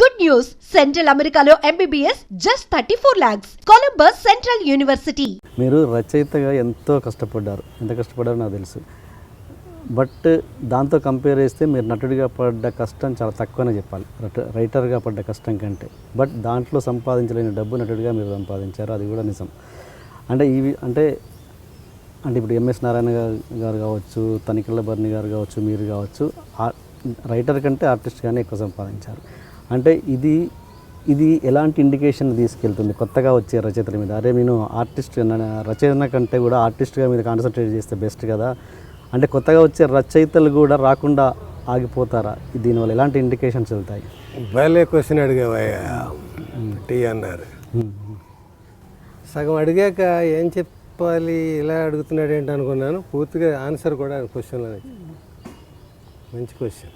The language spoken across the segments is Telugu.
Good news! Central Americano MBBS just 34 lakhs. Columbus Central University. మీరు రచయితగా ఎంతో కష్టపడ్డారు. ఎంత కష్టపడ్డారో నాకు తెలుసు. బట్ దాంతో కంపేర్ చేస్తే మీరు నటుడిగా పడ్డ కష్టం చాలా తక్కువనే చెప్పాలి, రైటర్గా పడ్డ కష్టం కంటే. బట్ దాంట్లో సంపాదించలేని డబ్బు నటుడిగా మీరు సంపాదించారు, అది కూడా నిజం. అంటే అంటే ఇప్పుడు ఎంఎస్ నారాయణ గారు కావచ్చు, తనికెళ్ళ భరణి గారు కావచ్చు, మీరు కావచ్చు, రైటర్ కంటే ఆర్టిస్ట్గానే ఎక్కువ సంపాదించారు. అంటే ఇది ఎలాంటి ఇండికేషన్ తీసుకెళ్తుంది కొత్తగా వచ్చే రచయితల మీద? అరే నేను రచన కంటే కూడా ఆర్టిస్ట్గా మీద కాన్సన్ట్రేట్ చేస్తే బెస్ట్ కదా, అంటే కొత్తగా వచ్చే రచయితలు కూడా రాకుండా ఆగిపోతారా? దీనివల్ల ఎలాంటి ఇండికేషన్స్ వెళ్తాయి? భలే క్వశ్చన్ అడిగావయ్యా టీ అన్నారు. సగం అడిగాక ఏం చెప్పాలి, ఇలా అడుగుతున్నాడు ఏంటి అనుకున్నాను. పూర్తిగా ఆన్సర్ కూడా క్వశ్చన్లో. మంచి క్వశ్చన్.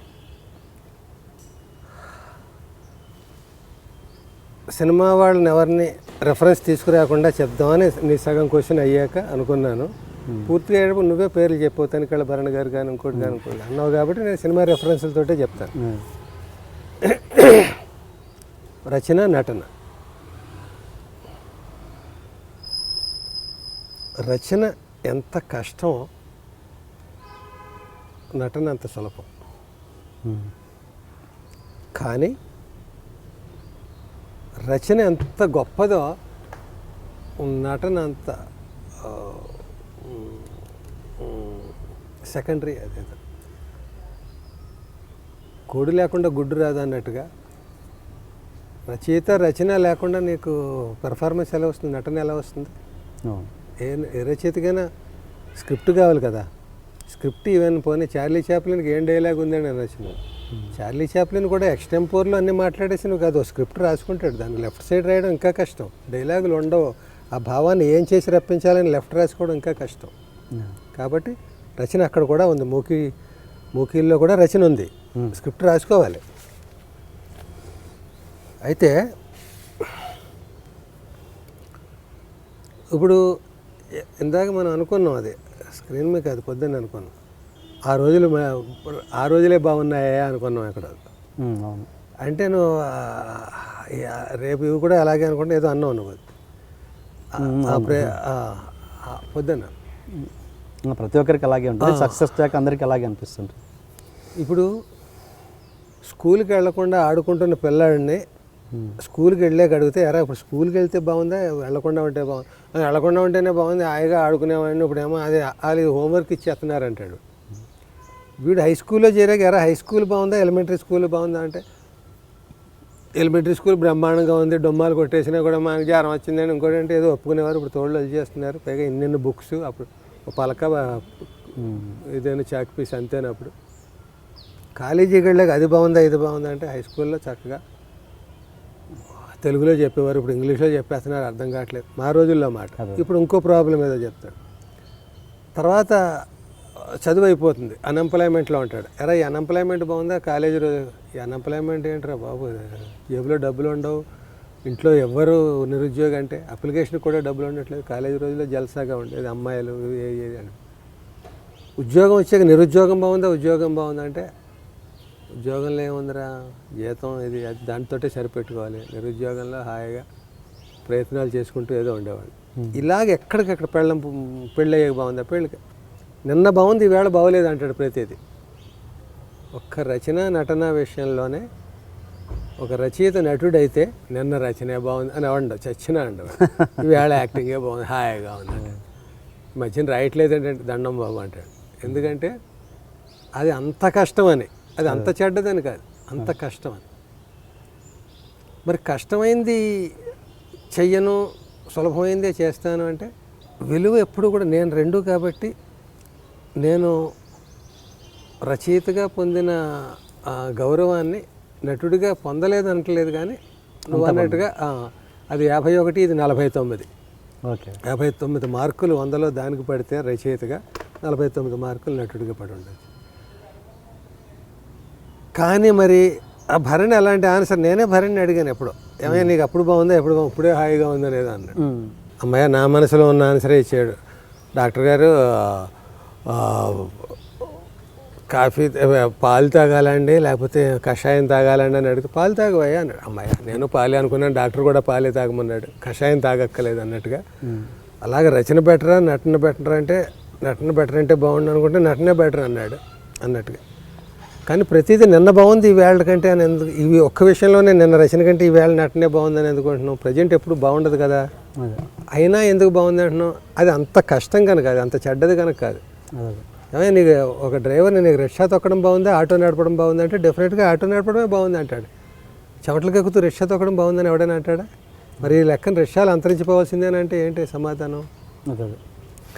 సినిమా వాళ్ళని ఎవరిని రెఫరెన్స్ తీసుకురాకుండా చెప్దామని నీ సగం క్వశ్చన్ అయ్యాక అనుకున్నాను. పూర్తిగా అయ్యేటప్పుడు నువ్వే పేర్లు చెప్పు, తనికెళ్ళ భరణి గారు కానీ ఇంకోటి కానీ ఇంకోటి అన్నావు కాబట్టి నేను సినిమా రెఫరెన్స్లతోటే చెప్తాను. రచన, నటన. రచన ఎంత కష్టమో నటన అంత సులభం. కానీ రచన ఎంత గొప్పదో నటన అంత సెకండరీ. అదే కోడి లేకుండా గుడ్డు రాదు అన్నట్టుగా రచన లేకుండా నీకు పెర్ఫార్మెన్స్ ఎలా వస్తుంది, నటన ఎలా వస్తుంది? ఏ రచయితకైనా స్క్రిప్ట్ కావాలి కదా. స్క్రిప్ట్ ఈవెన్ పోనీ చార్లీ చాప్లిన్కి ఏం డైలాగ్ ఉందని రచన. చార్లీ చాప్లిన్ కూడా ఎక్స్టెంపోర్లో అన్నీ మాట్లాడేసి నువ్వు కాదు, స్క్రిప్ట్ రాసుకుంటాడు. దాన్ని లెఫ్ట్ సైడ్ రాయడం ఇంకా కష్టం. డైలాగులు ఉండవు. ఆ భావాన్ని ఏం చేసి రప్పించాలని లెఫ్ట్ రాసుకోవడం ఇంకా కష్టం. కాబట్టి రచన అక్కడ కూడా ఉంది. మూకీల్లో కూడా రచన ఉంది, స్క్రిప్ట్ రాసుకోవాలి. అయితే ఇప్పుడు ఇందాక మనం అనుకున్నాం, అది స్క్రీన్ మీద కాదు పొద్దున్న అనుకున్నాం, ఆ రోజులే బాగున్నాయా అనుకున్నాం అక్కడ. అంటే నువ్వు రేపు ఇవి కూడా అలాగే అనుకుంటే ఏదో అన్నావు నువ్వు. పొద్దున్న ప్రతి ఒక్కరికి అలాగే ఉంటుంది. సక్సెస్ ట్రాక్ అందరికీ అలాగే అనిపిస్తుంది. ఇప్పుడు స్కూల్కి వెళ్లకుండా ఆడుకుంటున్న పిల్లాడిని స్కూల్కి వెళ్ళాక అడిగితే, ఎరా ఇప్పుడు స్కూల్కి వెళ్తే బాగుందా, వెళ్లకుండా ఉంటే బాగుంది? వెళ్లకుండా ఉంటేనే బాగుంది, హాయిగా ఆడుకునేవాడిని, ఇప్పుడేమో అదే వాళ్ళు హోంవర్క్ ఇచ్చేస్తున్నారు అంటాడు. వీడు హై స్కూల్లో చేరాక, ఎరా హై స్కూల్ బాగుందా, ఎలిమెంటరీ స్కూల్ బాగుందా అంటే, ఎలిమెంటరీ స్కూల్ బ్రహ్మాండంగా ఉంది, డొమ్మాలు కొట్టేసినా కూడా మనకి జ్వరం వచ్చిందని ఇంకోటి అంటే ఏదో ఒప్పుకునేవారు. ఇప్పుడు తోళ్ళు అది చేస్తున్నారు. పైగా ఇన్ని బుక్స్, అప్పుడు పలక ఇదేనా చాక్ పీస్ అంతేనా. అప్పుడు కాలేజీకి వెళ్ళాక అది బాగుందా ఇది బాగుందా అంటే, హై స్కూల్లో చక్కగా తెలుగులో చెప్పేవారు, ఇప్పుడు ఇంగ్లీష్లో చెప్పేస్తున్నారు, అర్థం కావట్లేదు. మా రోజుల్లో మాట. ఇప్పుడు ఇంకో ప్రాబ్లం ఏదో చెప్తాడు. తర్వాత చదువు అయిపోతుంది, అన్ఎంప్లాయ్మెంట్లో ఉంటాడు. ఎరా ఈ అన్ఎంప్లాయ్మెంట్ బాగుందా, కాలేజీ రోజు ఈ అన్ఎంప్లాయ్మెంట్ ఏంటరా బాబు, జేబులో డబ్బులు ఉండవు, ఇంట్లో ఎవ్వరు నిరుద్యోగం అంటే అప్లికేషన్కి కూడా డబ్బులు ఉండట్లేదు. కాలేజీ రోజుల్లో జల్సాగా ఉండేది, అమ్మాయిలు ఏది అని. ఉద్యోగం వచ్చాక నిరుద్యోగం బాగుందా, ఉద్యోగం బాగుందా అంటే, ఉద్యోగంలో ఏముందిరా, జీతం ఇది అది దాంతోటే సరిపెట్టుకోవాలి, నిరుద్యోగంలో హాయిగా ప్రయత్నాలు చేసుకుంటూ ఏదో ఉండేవాళ్ళు. ఇలాగ ఎక్కడికక్కడ పెళ్ళి అయ్యాక బాగుందా, పెళ్ళికి నిన్న బాగుంది ఈవేళ బాగోలేదు అంటాడు ప్రతిదీ. ఒక్క రచన నటన విషయంలోనే ఒక రచయిత నటుడైతే నిన్న రచనే బాగుంది అని అవండవు, చచ్చినా అండవు, ఈవేళ యాక్టింగే బాగుంది, హాయిగా ఉంది, మధ్యన రాయట్లేదు అంటే దండం బాబు అంటాడు. ఎందుకంటే అది అంత కష్టమని, అది అంత చెడ్డదని కాదు, అంత కష్టమని. మరి కష్టమైంది చెయ్యను, సులభమైందే చేస్తాను అంటే విలువ ఎప్పుడు కూడా నేను రెండు. కాబట్టి నేను రచయితగా పొందిన గౌరవాన్ని నటుడిగా పొందలేదు అనట్లేదు. కానీ నువ్వు అన్నట్టుగా అది 51, ఇది 49. ఓకే, 59 మార్కులు 100లో దానికి పడితే రచయితగా, 49 మార్కులు నటుడిగా పడి ఉండదు. కానీ మరి ఆ భరణి అలాంటి ఆన్సర్, నేనే భరణిని అడిగాను ఎప్పుడో, ఏమైనా నీకు అప్పుడు బాగుందా, ఎప్పుడు బాగుంది, ఇప్పుడే హాయిగా ఉందా లేదా అన్నాడు. అమ్మాయి నా మనసులో ఉన్న ఆన్సరే ఇచ్చాడు. డాక్టర్ గారు కాఫీ పాలు తాగాలండి లేకపోతే కషాయం తాగాలండి అని అడిగితే పాలు తాగవయ్యా అన్నాడు. అమ్మాయి నేను పాలే అనుకున్నాను, డాక్టర్ కూడా పాలే తాగమన్నాడు, కషాయం తాగక్కలేదు అన్నట్టుగా. అలాగే రచన బెటరా నటన బెటర్ అంటే నటన బెటర్ అంటే బాగుండు అనుకుంటే నటనే బెటర్ అన్నాడు అన్నట్టుగా. కానీ ప్రతిదీ నిన్న బాగుంది ఈ వేళ కంటే అని ఎందుకు, ఇవి ఒక్క విషయంలోనే నిన్న రచన కంటే ఈ వేళ నటనే బాగుందని ఎందుకు అంటున్నాం? ప్రజెంట్ ఎప్పుడు బాగుండదు కదా, అయినా ఎందుకు బాగుంది అంటున్నాం? అది అంత కష్టం కనుక, అది అంత చెడ్డది కనుక కాదు. ఏమైనా నీకు ఒక డ్రైవర్ని నీకు రిక్షా తొక్కడం బాగుందా ఆటో నడపడం బాగుంది అంటే డెఫినెట్గా ఆటో నడపడమే బాగుంది అంటాడు. చెమటలకు ఎక్కుతూ రిక్షా తొక్కడం బాగుందని ఎవడైనా అంటాడా? మరి ఈ లెక్కన రిక్షాలు అంతరించిపోవాల్సిందేనంటే ఏంటి సమాధానం?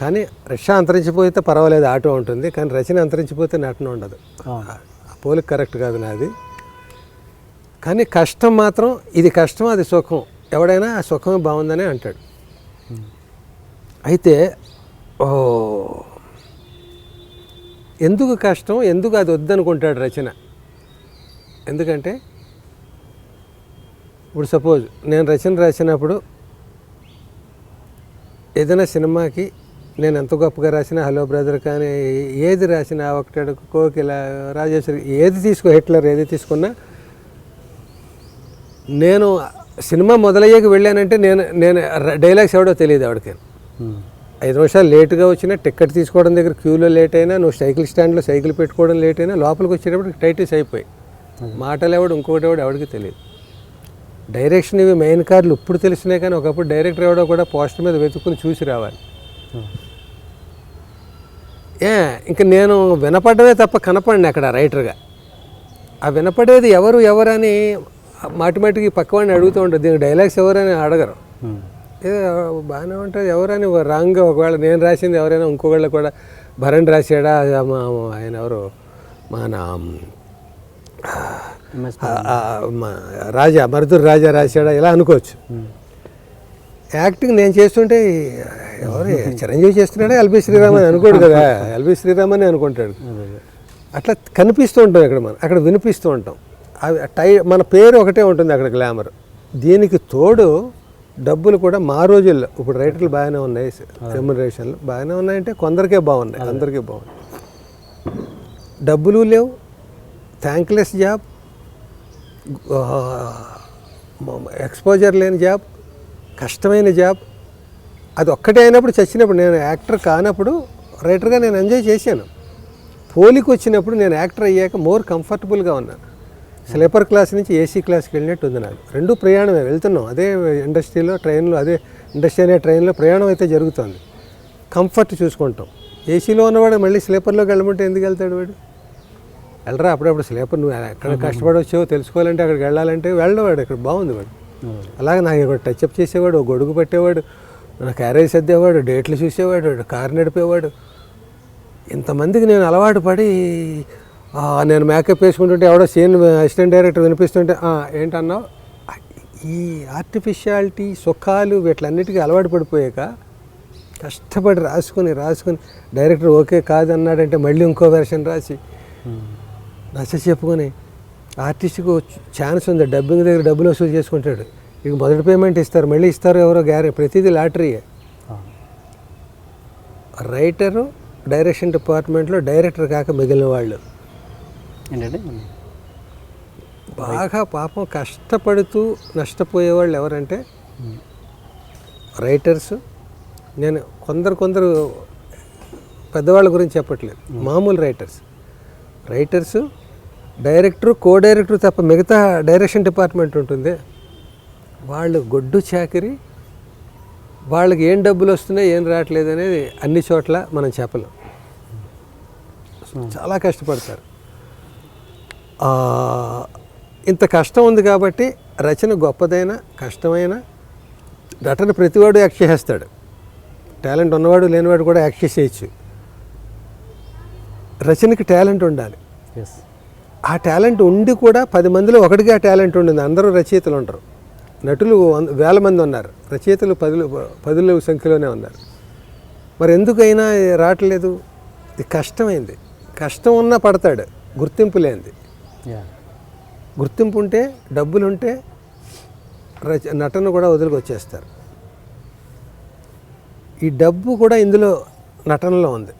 కానీ రిక్షా అంతరించిపోతే పర్వాలేదు, ఆటో ఉంటుంది. కానీ రచన అంతరించిపోతే నటన ఉండదు. పోలిక కరెక్ట్ కాదు నాది. కానీ కష్టం మాత్రం, ఇది కష్టం అది సుఖం, ఎవడైనా ఆ సుఖమే బాగుందనే అంటాడు. అయితే ఎందుకు కష్టం, ఎందుకు అది వద్దనుకుంటాడు రచన? ఎందుకంటే ఇప్పుడు సపోజ్ నేను రచన రాసినప్పుడు ఏదైనా సినిమాకి నేను ఎంత గొప్పగా రాసినా, హలో బ్రదర్ కానీ ఏది రాసినా, ఒకటాడు కోకిల, రాజేశ్వరి, ఏది తీసుకో, హిట్లర్ ఏది తీసుకున్నా, నేను సినిమా మొదలయ్యాక వెళ్ళానంటే నేను డైలాగ్స్ ఎవడో తెలియదు ఎవరికి. 5 నిమిషాలు లేటుగా వచ్చినా, టికెట్ తీసుకోవడం దగ్గర క్యూలో లేట్ అయినా, నువ్వు సైకిల్ స్టాండ్లో సైకిల్ పెట్టుకోవడం లేట్ అయినా, లోపలికి వచ్చేటప్పుడు టైటిల్స్ అయిపోయి మాటలు ఎవడు ఇంకొకటి ఎవడు ఎవడికి తెలియదు. డైరెక్షన్ ఇవి మెయిన్ కార్లు ఇప్పుడు తెలిసినాయి, కానీ ఒకప్పుడు డైరెక్టర్ ఎవడో కూడా పోస్టర్ మీద వెతుక్కుని చూసి రావాలి. ఇంకా నేను వినపడమే తప్ప కనపడిన అక్కడ రైటర్గా. ఆ వినపడేది ఎవరని మాటిమాటికి పక్కవాడిని అడుగుతూ ఉంటుంది. దీనికి డైలాగ్స్ ఎవరని అడగరు. ఏదో బాగానే ఉంటుంది ఎవరని రాంగ్గా, ఒకవేళ నేను రాసింది ఎవరైనా ఇంకొకళ్ళు కూడా భరణ్ రాశాడా, ఆయన ఎవరు మన రాజా మరుదూరు రాజా రాశాడా, ఇలా అనుకోవచ్చు. యాక్టింగ్ నేను చేస్తుంటే ఎవరు చిరంజీవి చేస్తున్నాడా, ఎల్బి శ్రీరామ్ అని అనుకోడు కదా, ఎల్బి శ్రీరామ్ అని అనుకుంటాడు. అట్లా కనిపిస్తూ ఉంటాం ఇక్కడ, మనం అక్కడ వినిపిస్తూ ఉంటాం. మన పేరు ఒకటే ఉంటుంది అక్కడ, గ్లామర్. దీనికి తోడు డబ్బులు కూడా మా రోజుల్లో, ఇప్పుడు రైటర్లు బాగానే ఉన్నాయి, రెమ్యునరేషన్లు బాగానే ఉన్నాయంటే కొందరికే బాగున్నాయి, అందరికీ బాగున్నాయి. డబ్బులు లేవు, థ్యాంక్లెస్ జాబ్, ఎక్స్పోజర్ లేని జాబ్, కష్టమైన జాబ్. అది ఒక్కటే అయినప్పుడు చచ్చినప్పుడు, నేను యాక్టర్ కానప్పుడు రైటర్గా నేను ఎంజాయ్ చేశాను. పోలికి వచ్చినప్పుడు నేను యాక్టర్ అయ్యాక మోర్ కంఫర్టబుల్గా ఉన్నాను. స్లీపర్ క్లాస్ నుంచి ఏసీ క్లాస్కి వెళ్ళినట్టు ఉంది నాకు. రెండు ప్రయాణమే, వెళ్తున్నాం అదే ఇండస్ట్రీలో, ట్రైన్లో, అదే ఇండస్ట్రీ అనే ట్రైన్లో ప్రయాణం అయితే జరుగుతుంది. కంఫర్ట్ చూసుకుంటాం. ఏసీలో ఉన్నవాడు మళ్ళీ స్లీపర్లోకి వెళ్ళమంటే ఎందుకు వెళ్తాడు వాడు? వెళ్ళరా, అప్పుడప్పుడు స్లీపర్ నువ్వు ఎక్కడ కష్టపడి వచ్చావో తెలుసుకోవాలంటే, అక్కడికి వెళ్ళాలంటే వెళ్ళవాడు. ఇక్కడ బాగుంది వాడు. అలాగే నాకు ఇక్కడ టచ్అప్ చేసేవాడు, గొడుగు పెట్టేవాడు, నా క్యారేజ్ సర్దేవాడు, డేట్లు చూసేవాడు, కారు నడిపేవాడు. ఇంతమందికి నేను అలవాటు పడి నేను మేకప్ వేసుకుంటుంటే ఎవడో సీన్ అసిస్టెంట్ డైరెక్టర్ వినిపిస్తుంటే ఏంటన్నావు, ఈ ఆర్టిఫిషియాలిటీ సుఖాలు వీటిలన్నిటికీ అలవాటు పడిపోయాక కష్టపడి రాసుకుని డైరెక్టర్ ఓకే కాదన్నాడంటే మళ్ళీ ఇంకో వెర్షన్ రాసి నచ్చ చెప్పుకొని ఆర్టిస్ట్కు ఛాన్స్ ఉంది, డబ్బింగ్ దగ్గర డబ్బులు వసూలు చేసుకుంటాడు. ఇక మొదటి పేమెంట్ ఇస్తారు, మళ్ళీ ఇస్తారు ఎవరో ప్రతిదీ లాటరీయే. రైటరు డైరెక్షన్ డిపార్ట్మెంట్లో డైరెక్టర్ కాక మిగిలిన వాళ్ళు ఏంటంటే బాగా పాపం కష్టపడుతూ నష్టపోయేవాళ్ళు ఎవరంటే రైటర్స్. నేను కొందరు పెద్దవాళ్ళ గురించి చెప్పట్లేదు, మామూలు రైటర్సు, డైరెక్టరు, కో డైరెక్టర్ తప్ప మిగతా డైరెక్షన్ డిపార్ట్మెంట్ ఉంటుంది, వాళ్ళు గొడ్డు చాకిరి. వాళ్ళకి ఏం డబ్బులు వస్తున్నాయి ఏం రావట్లేదు అనేది అన్ని చోట్ల మనం చెప్పలేం. చాలా కష్టపడతారు. ఇంత కష్టం ఉంది కాబట్టి రచన గొప్పదైన కష్టమైన రచన ప్రతివాడు యాక్ట్ చేస్తాడు. టాలెంట్ ఉన్నవాడు లేనివాడు కూడా యాక్ట్ చేయొచ్చు. రచనకి టాలెంట్ ఉండాలి. ఆ టాలెంట్ ఉండి కూడా 10 మందిలో ఒకటికి ఆ టాలెంట్ ఉండింది. అందరూ రచయితలు ఉంటారు, నటులు 1000 మంది ఉన్నారు, రచయితలు 10 సంఖ్యలోనే ఉన్నారు. మరి ఎందుకైనా రావట్లేదు? ఇది కష్టమైంది. కష్టం ఉన్నా పడతాడు, గుర్తింపు లేనిది. గుర్తింపు ఉంటే, డబ్బులు ఉంటే నటన కూడా వదిలికొచ్చేస్తారు. ఈ డబ్బు కూడా ఇందులో నటనలో ఉంది.